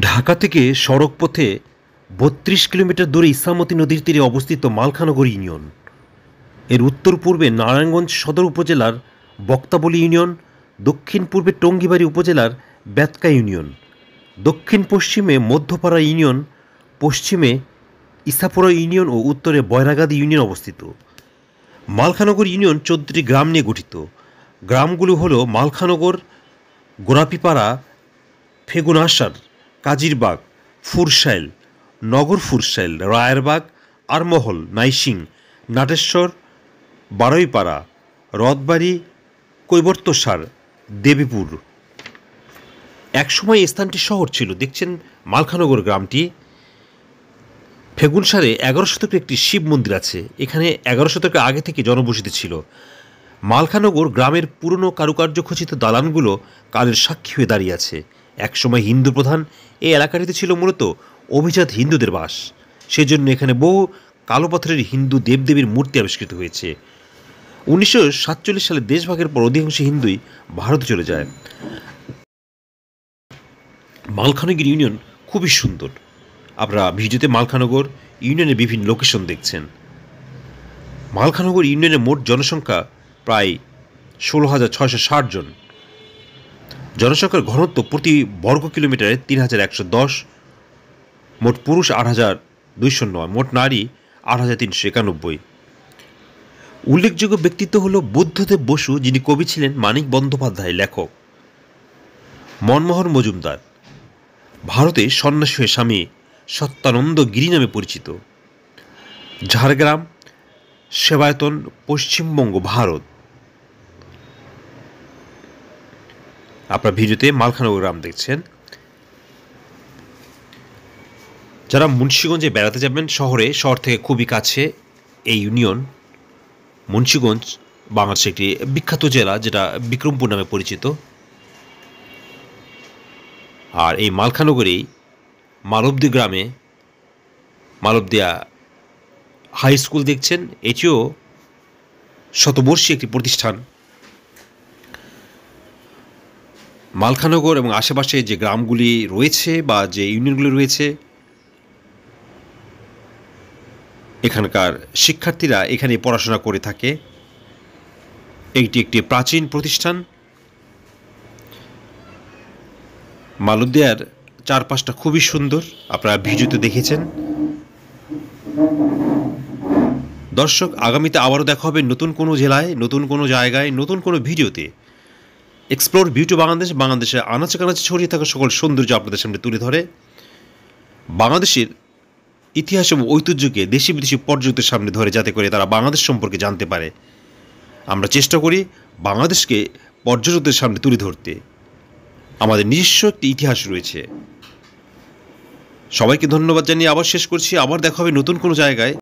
ঢাকা থেকে সড়ক পথে ৩২ কিলোমিটার দূরে ইছামতী নদীর তীরে অবস্থিত মালখানগর ইউনিয়ন। এর উত্তর পূর্বে নারায়ণগঞ্জ সদর উপজেলার বক্তাবলী ইউনিয়ন, দক্ষিণ পূর্বে টঙ্গীবাড়ি উপজেলার বেতকা ইউনিয়ন, দক্ষিণ পশ্চিমে মধ্যপাড়া ইউনিয়ন, পশ্চিমে ইসাপুরা ইউনিয়ন ও উত্তরে বয়রাগাদি ইউনিয়ন অবস্থিত। মালখানগর ইউনিয়ন ১৪টি গ্রাম নিয়ে গঠিত। গ্রামগুলো হলো মালখানগর, গোরাপিপাড়া, ফেগুনাশার, কাজিরবাগ, ফুরসাইল, নগর ফুরসাইল, রায়েরবাগ, আরমহল, নাইসিং, নাটেশ্বর, বারৈপাড়া, রথবাড়ি, কৈবর্তসার, দেবীপুর। একসময় এই স্থানটি শহর ছিল। দেখছেন মালখানগর গ্রামটি। ফেগুনসারে ১১ শতকের একটি শিব মন্দির আছে। এখানে ১১ শতকের আগে থেকে জনবসতি ছিল। মালখানগর গ্রামের পুরনো কারুকার্য খচিত দালানগুলো কালের সাক্ষী হয়ে দাঁড়িয়ে আছে। একসময় হিন্দু প্রধান এই এলাকাটিতে ছিল মূলত অভিজাত হিন্দুদের বাস। সেজন্য এখানে বহু কালো পাথরের হিন্দু দেবদেবীর মূর্তি আবিষ্কৃত হয়েছে। ১৯৪৭ সালে দেশভাগের পর অধিকাংশ হিন্দুই ভারতে চলে যায়। মালখানগর ইউনিয়ন খুবই সুন্দর। আপনারা ভিডিওতে মালখানগর ইউনিয়নের বিভিন্ন লোকেশন দেখছেন। মালখানগর ইউনিয়নের মোট জনসংখ্যা প্রায় ১৬,৬৬০ জন। জনসংখ্যার ঘনত্ব প্রতি বর্গ কিলোমিটারে ৩,১১০, মোট পুরুষ ৮,২০৯, মোট নারী ৮,৩৯১। উল্লেখযোগ্য ব্যক্তিত্ব হল বুদ্ধদেব বসু, যিনি কবি ছিলেন, মানিক বন্দ্যোপাধ্যায় লেখক, মনমোহন মজুমদার ভারতে সন্ন্যাসী হয়ে স্বামী সত্যানন্দ গিরি নামে পরিচিত। ঝাড়গ্রাম, সেবায়তন, পশ্চিমবঙ্গ, ভারত। আপনার ভিডিওতে মালখানগর গ্রাম দেখছেন। যারা মুন্সিগঞ্জে বেড়াতে যাবেন শহর থেকে খুবই কাছে এই ইউনিয়ন। মুন্সিগঞ্জ বাংলাদেশের একটি বিখ্যাত জেলা, যেটা বিক্রমপুর নামে পরিচিত। আর এই মালখানগরেই মালবদী গ্রামে মালবদিয়া হাই স্কুল দেখছেন। এটিও শতবর্ষী একটি প্রতিষ্ঠান। মালখানগর এবং আশেপাশে যে গ্রামগুলি রয়েছে বা যে ইউনিয়নগুলি রয়েছে, এখানকার শিক্ষার্থীরা এখানে পড়াশোনা করে থাকে। এটি একটি প্রাচীন প্রতিষ্ঠান। মালবদিয়ার চারপাশটা খুবই সুন্দর, আপনারা ভিডিওতে দেখেছেন। দর্শক, আগামীতে আবারও দেখা হবে নতুন কোনো জেলায়, নতুন কোনো জায়গায়, নতুন কোনো ভিডিওতে। এক্সপ্লোর বিউটি বাংলাদেশ বাংলাদেশের আনাচে কানাচে ছড়িয়ে থাকা সকল সৌন্দর্য আপনাদের সামনে তুলে ধরে। বাংলাদেশের ইতিহাস এবং ঐতিহ্যকে দেশি বিদেশি পর্যটকদের সামনে ধরে, যাতে করে তারা বাংলাদেশ সম্পর্কে জানতে পারে। আমরা চেষ্টা করি বাংলাদেশকে পর্যটকদের সামনে তুলে ধরতে। আমাদের নিজস্ব একটি ইতিহাস রয়েছে। সবাইকে ধন্যবাদ জানিয়ে আবার শেষ করছি। আবার দেখা হবে নতুন কোনো জায়গায়।